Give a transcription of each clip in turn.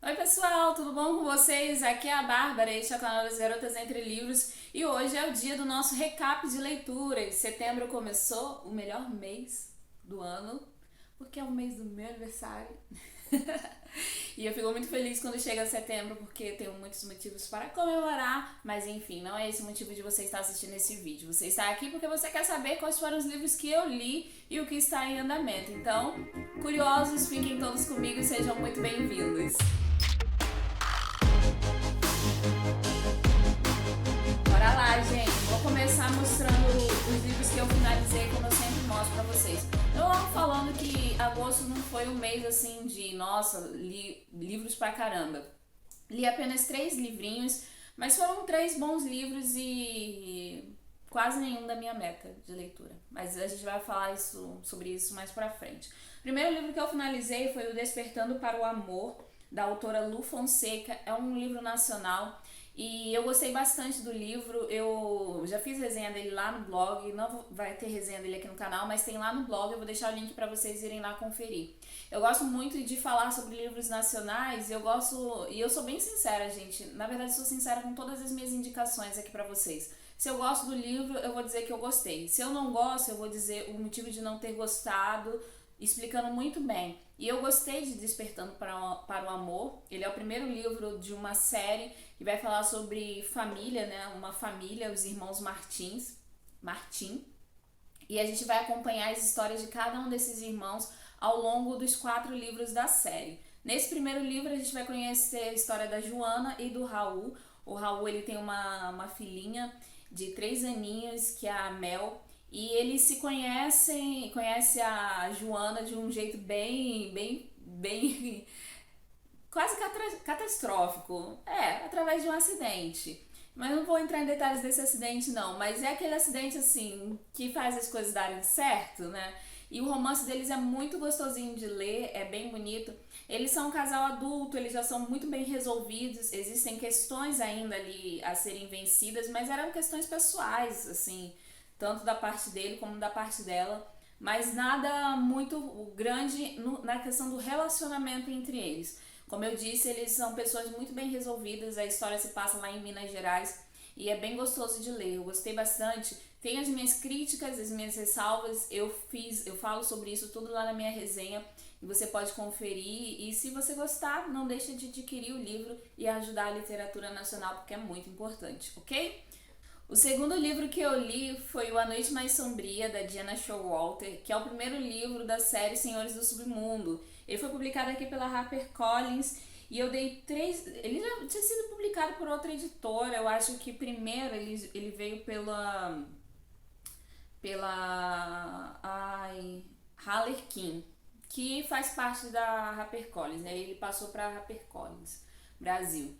Oi pessoal, tudo bom com vocês? Aqui é a Bárbara, este é o canal das Garotas Entre Livros e hoje é o dia do nosso recap de leituras. Setembro começou, o melhor mês do ano, porque é o mês do meu aniversário. E eu fico muito feliz quando chega setembro, porque tenho muitos motivos para comemorar, mas enfim, não é esse o motivo de você estar assistindo esse vídeo. Você está aqui porque você quer saber quais foram os livros que eu li e o que está em andamento. Então, curiosos, fiquem todos comigo e sejam muito bem-vindos. Bora lá, gente. Vou começar mostrando os livros que eu finalizei, como eu sempre mostro pra vocês. Eu amo falando que agosto não foi um mês assim de, nossa, li livros pra caramba. Li apenas 3 livrinhos, mas foram 3 bons livros e quase nenhum da minha meta de leitura. Mas a gente vai falar sobre isso mais pra frente. O primeiro livro que eu finalizei foi O Despertando para o Amor, da autora Lu Fonseca. É um livro nacional e eu gostei bastante do livro. Eu já fiz resenha dele lá no blog, não vai ter resenha dele aqui no canal, mas tem lá no blog, eu vou deixar o link para vocês irem lá conferir. Eu gosto muito de falar sobre livros nacionais, e eu sou bem sincera, gente. Na verdade, sou sincera com todas as minhas indicações aqui para vocês. Se eu gosto do livro, eu vou dizer que eu gostei. Se eu não gosto, eu vou dizer o motivo de não ter gostado, explicando muito bem. E eu gostei de Despertando para o Amor. Ele é o primeiro livro de uma série que vai falar sobre família, né? Uma família, os irmãos Martim. E a gente vai acompanhar as histórias de cada um desses irmãos ao longo dos 4 livros da série. Nesse primeiro livro a gente vai conhecer a história da Joana e do Raul. O Raul, ele tem uma filhinha de 3 aninhos, que é a Mel, e eles se conhece a Joana de um jeito bem quase catastrófico. Através de um acidente. Mas não vou entrar em detalhes desse acidente não, mas é aquele acidente assim que faz as coisas darem certo, né? E o romance deles é muito gostosinho de ler, é bem bonito. Eles são um casal adulto, eles já são muito bem resolvidos, existem questões ainda ali a serem vencidas, mas eram questões pessoais, assim, tanto da parte dele como da parte dela, mas nada muito grande na questão do relacionamento entre eles. Como eu disse, eles são pessoas muito bem resolvidas, a história se passa lá em Minas Gerais e é bem gostoso de ler, eu gostei bastante. Tem as minhas críticas, as minhas ressalvas, eu falo sobre isso tudo lá na minha resenha e você pode conferir. E se você gostar, não deixe de adquirir o livro e ajudar a literatura nacional, porque é muito importante, ok? O segundo livro que eu li foi O A Noite Mais Sombria, da Diana Showalter, que é o primeiro livro da série Senhores do Submundo. Ele foi publicado aqui pela HarperCollins e eu dei 3... Ele já tinha sido publicado por outra editora, eu acho que primeiro ele veio Harlequin, que faz parte da HarperCollins, né? Ele passou para a HarperCollins Brasil.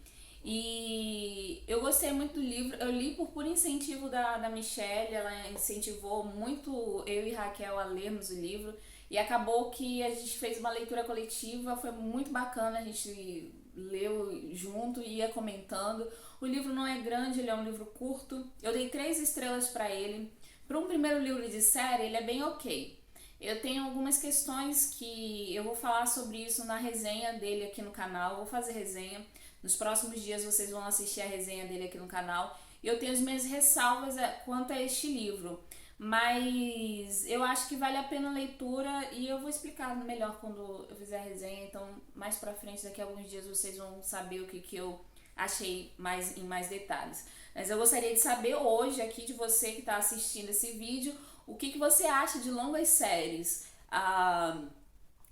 E eu gostei muito do livro, eu li por incentivo da Michelle, ela incentivou muito eu e Raquel a lermos o livro, e acabou que a gente fez uma leitura coletiva, foi muito bacana, a gente leu junto e ia comentando. O livro não é grande, ele é um livro curto, eu dei 3 estrelas para ele. Para um primeiro livro de série, ele é bem ok. Eu tenho algumas questões que eu vou falar sobre isso na resenha dele aqui no canal, vou fazer resenha. Nos próximos dias vocês vão assistir a resenha dele aqui no canal. E eu tenho as minhas ressalvas quanto a este livro. Mas eu acho que vale a pena a leitura e eu vou explicar melhor quando eu fizer a resenha. Então, mais pra frente, daqui a alguns dias, vocês vão saber o que eu achei em mais detalhes. Mas eu gostaria de saber hoje aqui de você que está assistindo esse vídeo, o que você acha de longas séries.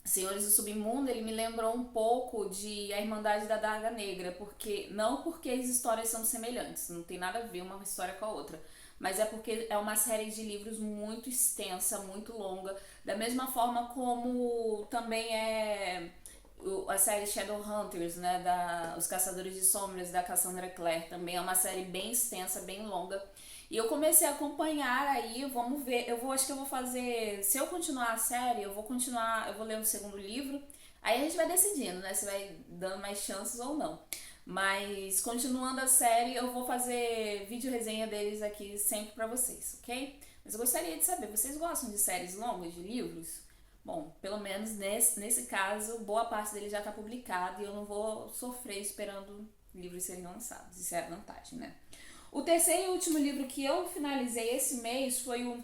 Senhores do Submundo, ele me lembrou um pouco de A Irmandade da Daga Negra, não porque as histórias são semelhantes, não tem nada a ver uma história com a outra, mas é porque é uma série de livros muito extensa, muito longa, da mesma forma como também é a série Shadowhunters, né, Os Caçadores de Sombras, da Cassandra Clare, também é uma série bem extensa, bem longa. E eu comecei a acompanhar aí, vamos ver, acho que eu vou fazer, se eu continuar a série, eu vou ler o segundo livro, aí a gente vai decidindo, né, se vai dando mais chances ou não. Mas continuando a série, eu vou fazer vídeo resenha deles aqui sempre pra vocês, ok? Mas eu gostaria de saber, vocês gostam de séries longas, de livros? Bom, pelo menos nesse caso, boa parte dele já está publicado e eu não vou sofrer esperando livros serem lançados. Isso é a vantagem, né? O terceiro e último livro que eu finalizei esse mês foi o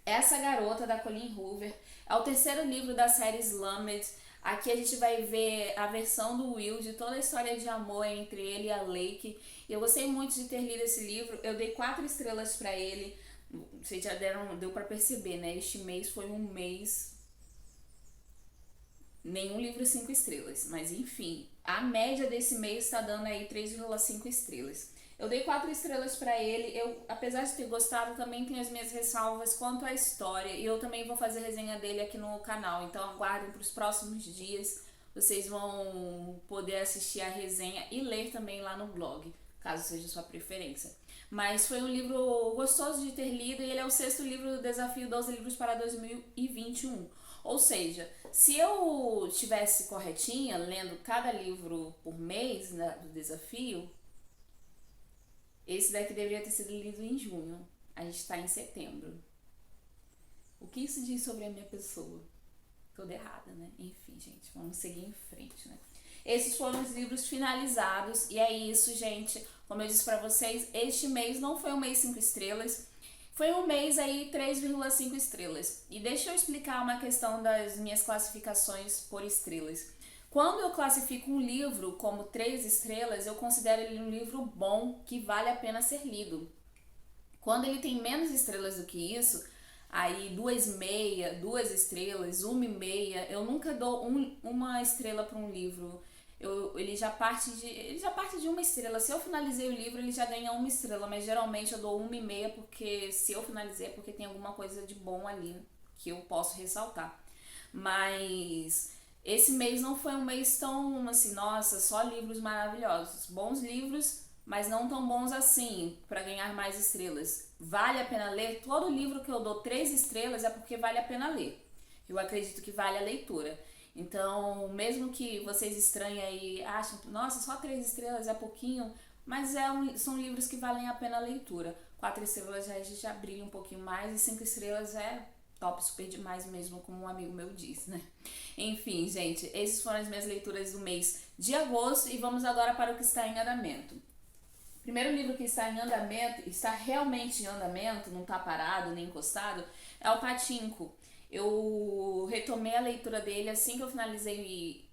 Essa Garota, da Colleen Hoover. É o terceiro livro da série Slammed. Aqui a gente vai ver a versão do Will, de toda a história de amor entre ele e a Lake. E eu gostei muito de ter lido esse livro. Eu dei 4 estrelas para ele. Vocês já deu para perceber, né? Este mês foi um mês... Nenhum livro 5 estrelas. Mas enfim, a média desse mês está dando aí 3,5 estrelas. Eu dei 4 estrelas para ele. Eu, apesar de ter gostado, também tenho as minhas ressalvas quanto à história. E eu também vou fazer resenha dele aqui no canal. Então aguardem para os próximos dias. Vocês vão poder assistir a resenha e ler também lá no blog, caso seja sua preferência. Mas foi um livro gostoso de ter lido e ele é o 6º livro do desafio 12 livros para 2021. Ou seja, se eu estivesse corretinha, lendo cada livro por mês, né, do desafio, esse daqui deveria ter sido lido em junho. A gente está em setembro. O que isso diz sobre a minha pessoa? Toda errada, né? Enfim, gente, vamos seguir em frente, né? Esses foram os livros finalizados e é isso, gente. Como eu disse pra vocês, este mês não foi um mês 5 estrelas. Foi um mês aí 3,5 estrelas. E deixa eu explicar uma questão das minhas classificações por estrelas. Quando eu classifico um livro como 3 estrelas, eu considero ele um livro bom que vale a pena ser lido. Quando ele tem menos estrelas do que isso, aí 2,5, 2 estrelas, 1,5, eu nunca dou uma estrela para um livro. Ele já parte de 1 estrela. Se eu finalizei o livro, ele já ganha 1 estrela, mas geralmente eu dou 1,5 porque se eu finalizei é porque tem alguma coisa de bom ali que eu posso ressaltar. Mas esse mês não foi um mês tão assim, nossa, só livros maravilhosos. Bons livros, mas não tão bons assim, para ganhar mais estrelas. Vale a pena ler? Todo livro que eu dou 3 estrelas é porque vale a pena ler. Eu acredito que vale a leitura. Então, mesmo que vocês estranhem aí, achem, nossa, só 3 estrelas é pouquinho, mas são livros que valem a pena a leitura. 4 estrelas a gente já brilha um pouquinho mais e 5 estrelas é top, super demais mesmo, como um amigo meu disse, né? Enfim, gente, essas foram as minhas leituras do mês de agosto e vamos agora para o que está em andamento. O primeiro livro que está em andamento, está realmente em andamento, não está parado nem encostado, é o Pachinko. Eu retomei a leitura dele assim que eu finalizei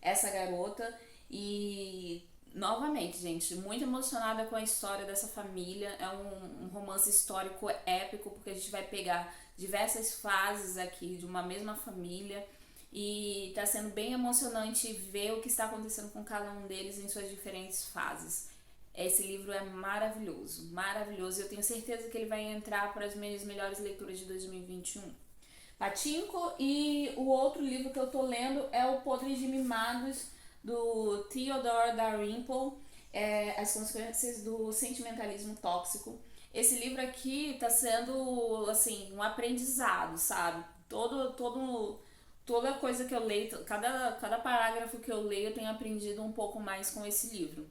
Essa Garota e novamente, gente, muito emocionada com a história dessa família. É um romance histórico épico, porque a gente vai pegar diversas fases aqui de uma mesma família e tá sendo bem emocionante ver o que está acontecendo com cada um deles em suas diferentes fases. Esse livro é maravilhoso, maravilhoso. Eu tenho certeza que ele vai entrar para as minhas melhores leituras de 2021. Pachinko, e o outro livro que eu tô lendo é O Podres de Mimados, do Theodore Dalrymple, As Consequências do Sentimentalismo Tóxico. Esse livro aqui tá sendo, assim, um aprendizado, sabe? Toda coisa que eu leio, cada parágrafo que eu leio, eu tenho aprendido um pouco mais com esse livro.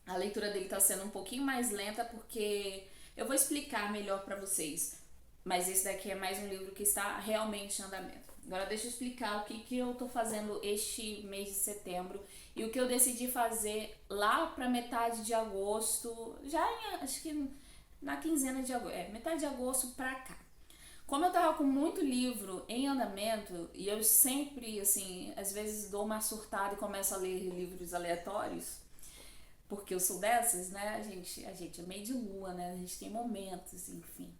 A leitura dele tá sendo um pouquinho mais lenta porque eu vou explicar melhor pra vocês. Mas esse daqui é mais um livro que está realmente em andamento. Agora deixa eu explicar o que eu tô fazendo este mês de setembro e o que eu decidi fazer lá pra metade de agosto, acho que na quinzena de agosto, metade de agosto pra cá. Como eu tava com muito livro em andamento e eu sempre, assim, às vezes dou uma surtada e começo a ler livros aleatórios, porque eu sou dessas, né? A gente é meio de lua, né? A gente tem momentos, enfim.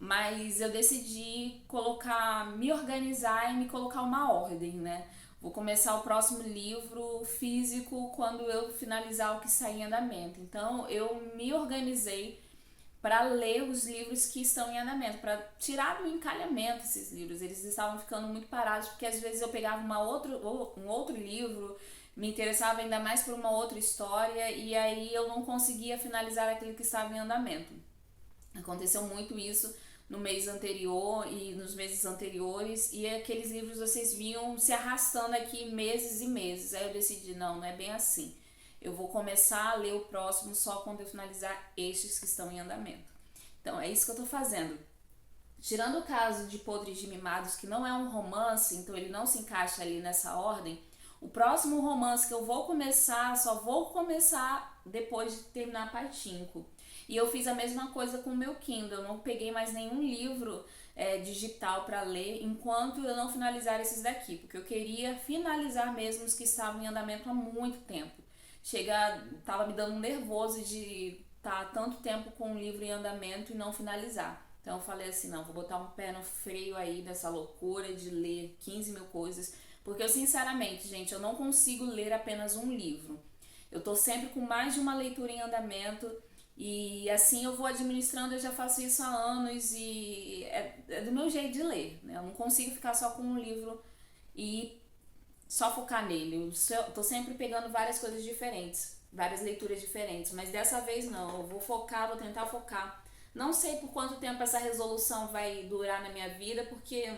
Mas eu decidi me organizar e me colocar uma ordem, né? Vou começar o próximo livro físico quando eu finalizar o que está em andamento. Então eu me organizei para ler os livros que estão em andamento, para tirar do encalhamento esses livros. Eles estavam ficando muito parados, porque às vezes eu pegava um outro livro, me interessava ainda mais por uma outra história, e aí eu não conseguia finalizar aquilo que estava em andamento. Aconteceu muito isso no mês anterior e nos meses anteriores, e aqueles livros vocês viam se arrastando aqui meses e meses. Aí eu decidi, não é bem assim. Eu vou começar a ler o próximo só quando eu finalizar estes que estão em andamento. Então é isso que eu tô fazendo. Tirando o caso de Podres de Mimados, que não é um romance, então ele não se encaixa ali nessa ordem, o próximo romance que eu vou começar, só vou começar depois de terminar a parte 5. E eu fiz a mesma coisa com o meu Kindle, eu não peguei mais nenhum livro digital para ler enquanto eu não finalizar esses daqui, porque eu queria finalizar mesmo os que estavam em andamento há muito tempo. Tava me dando um nervoso de estar tanto tempo com um livro em andamento e não finalizar. Então eu falei assim, não, vou botar um pé no freio aí dessa loucura de ler 15 mil coisas, porque eu sinceramente, gente, eu não consigo ler apenas um livro. Eu tô sempre com mais de uma leitura em andamento e assim eu vou administrando, eu já faço isso há anos e é do meu jeito de ler, né? Eu não consigo ficar só com um livro e só focar nele. Eu tô sempre pegando várias coisas diferentes, várias leituras diferentes, mas dessa vez não, eu vou focar, vou tentar focar. Não sei por quanto tempo essa resolução vai durar na minha vida, porque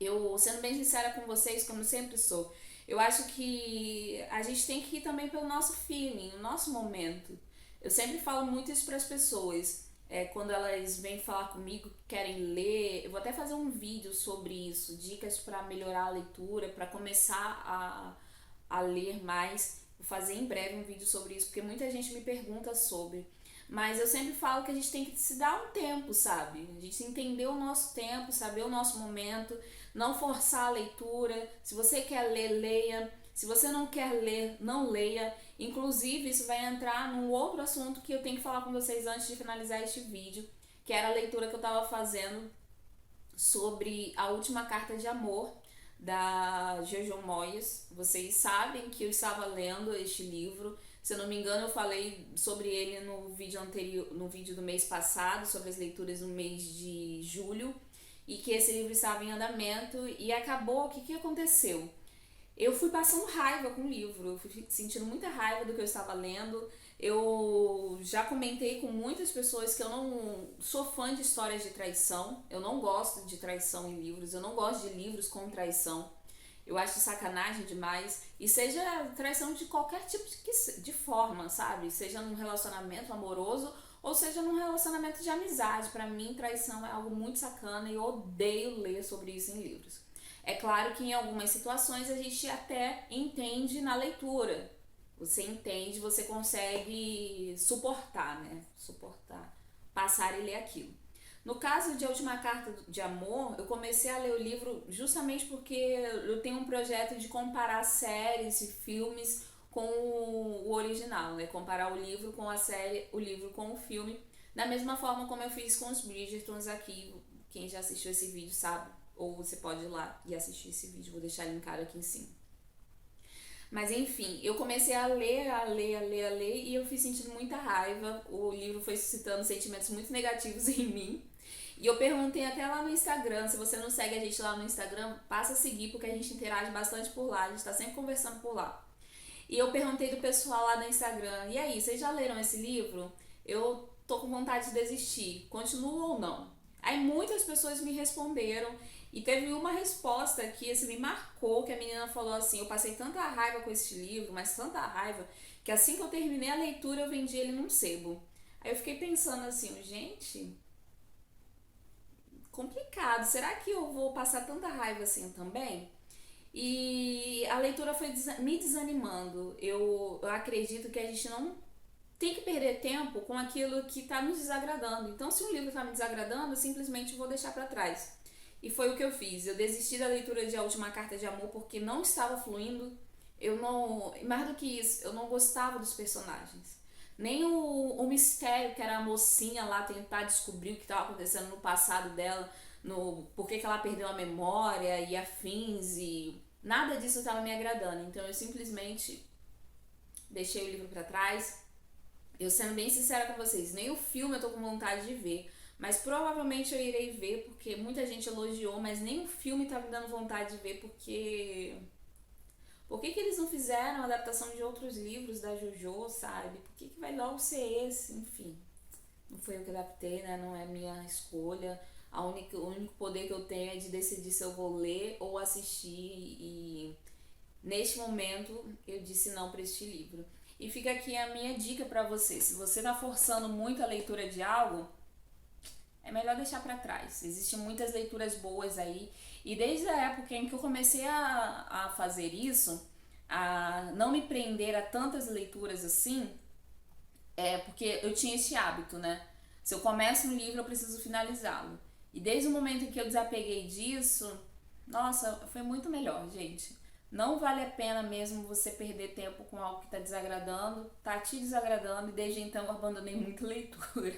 eu, sendo bem sincera com vocês, como eu sempre sou, eu acho que a gente tem que ir também pelo nosso feeling, o nosso momento. Eu sempre falo muito isso para as pessoas. Quando elas vêm falar comigo, querem ler, eu vou até fazer um vídeo sobre isso, dicas para melhorar a leitura, para começar a ler mais. Vou fazer em breve um vídeo sobre isso, porque muita gente me pergunta sobre. Mas eu sempre falo que a gente tem que se dar um tempo, sabe? A gente entender o nosso tempo, saber o nosso momento, não forçar a leitura. Se você quer ler, leia. Se você não quer ler, não leia. Inclusive, isso vai entrar num outro assunto que eu tenho que falar com vocês antes de finalizar este vídeo, que era a leitura que eu estava fazendo sobre a última carta de amor da Jojo Moyes. Vocês sabem que eu estava lendo este livro. Se eu não me engano, eu falei sobre ele no vídeo anterior, no vídeo do mês passado, sobre as leituras no mês de julho, e que esse livro estava em andamento e acabou. O que aconteceu? Eu fui passando raiva com o livro, eu fui sentindo muita raiva do que eu estava lendo. Eu já comentei com muitas pessoas que eu não sou fã de histórias de traição, eu não gosto de traição em livros, eu não gosto de livros com traição. Eu acho sacanagem demais. E seja traição de qualquer tipo de forma, sabe? Seja num relacionamento amoroso ou seja num relacionamento de amizade. Pra mim, traição é algo muito sacana e eu odeio ler sobre isso em livros. É claro que em algumas situações a gente até entende na leitura. Você entende, você consegue suportar, né? Suportar, passar e ler aquilo. No caso de A Última Carta de Amor, eu comecei a ler o livro justamente porque eu tenho um projeto de comparar séries e filmes com o original, né? Comparar o livro com a série, o livro com o filme, da mesma forma como eu fiz com os Bridgertons aqui. Quem já assistiu esse vídeo sabe, ou você pode ir lá e assistir esse vídeo, vou deixar linkado aqui em cima. Mas enfim, eu comecei a ler, e eu fui sentindo muita raiva. O livro foi suscitando sentimentos muito negativos em mim. E eu perguntei até lá no Instagram, se você não segue a gente lá no Instagram, passa a seguir, porque a gente interage bastante por lá, a gente tá sempre conversando por lá. E eu perguntei do pessoal lá no Instagram, e aí, vocês já leram esse livro? Eu tô com vontade de desistir, continuo ou não? Aí muitas pessoas me responderam, e teve uma resposta que assim, me marcou, que a menina falou assim, eu passei tanta raiva com esse livro, mas tanta raiva, que assim que eu terminei a leitura eu vendi ele num sebo. Aí eu fiquei pensando assim, gente, complicado, será que eu vou passar tanta raiva assim também? E a leitura foi me desanimando. Eu acredito que a gente não tem que perder tempo com aquilo que está nos desagradando. Então, se um livro está me desagradando, eu simplesmente vou deixar para trás. E foi o que eu fiz. Eu desisti da leitura de A Última Carta de Amor porque não estava fluindo. Eu não, mais do que isso, eu não gostava dos personagens. Nem o mistério que era a mocinha lá tentar descobrir o que estava acontecendo no passado dela, no por que ela perdeu a memória e afins, e nada disso estava me agradando. Então eu simplesmente deixei o livro para trás. Eu sendo bem sincera com vocês, nem o filme eu tô com vontade de ver, mas provavelmente eu irei ver porque muita gente elogiou, mas nem o filme tá me dando vontade de ver porque por que eles não fizeram a adaptação de outros livros da JoJo, sabe? Por que vai logo ser esse? Enfim, não foi eu que adaptei, né? Não é minha escolha. O único poder que eu tenho é de decidir se eu vou ler ou assistir, e neste momento eu disse não para este livro. E fica aqui a minha dica para você. Se você tá forçando muito a leitura de algo, é melhor deixar para trás. Existem muitas leituras boas aí. E desde a época em que eu comecei a fazer isso, a não me prender a tantas leituras assim, porque eu tinha esse hábito, né? Se eu começo um livro, eu preciso finalizá-lo. E desde o momento em que eu desapeguei disso, nossa, foi muito melhor, gente. Não vale a pena mesmo você perder tempo com algo que tá desagradando, tá te desagradando, e desde então eu abandonei muita leitura.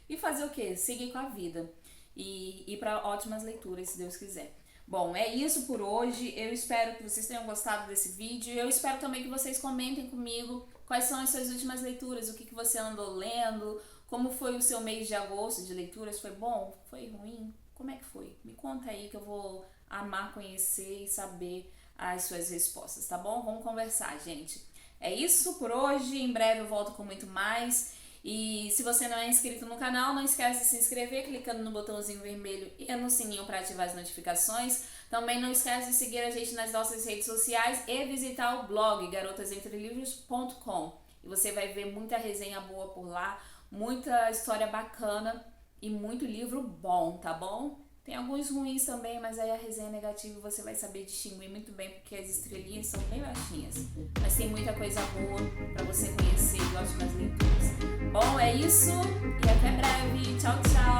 E fazer o quê? Seguir com a vida. E ir para ótimas leituras, se Deus quiser. Bom, é isso por hoje. Eu espero que vocês tenham gostado desse vídeo. Eu espero também que vocês comentem comigo quais são as suas últimas leituras, o que você andou lendo, como foi o seu mês de agosto de leituras. Foi bom? Foi ruim? Como é que foi? Me conta aí que eu vou amar conhecer e saber as suas respostas, tá bom? Vamos conversar, gente. É isso por hoje. Em breve eu volto com muito mais. E se você não é inscrito no canal, não esquece de se inscrever clicando no botãozinho vermelho e no sininho para ativar as notificações. Também não esquece de seguir a gente nas nossas redes sociais e visitar o blog garotasentrelivros.com. E você vai ver muita resenha boa por lá, muita história bacana e muito livro bom, tá bom? Tem alguns ruins também, mas aí a resenha negativa você vai saber distinguir muito bem, porque as estrelinhas são bem baixinhas. Mas tem muita coisa boa para você conhecer e ótimas leituras. Bom, é isso e até breve. Tchau, tchau!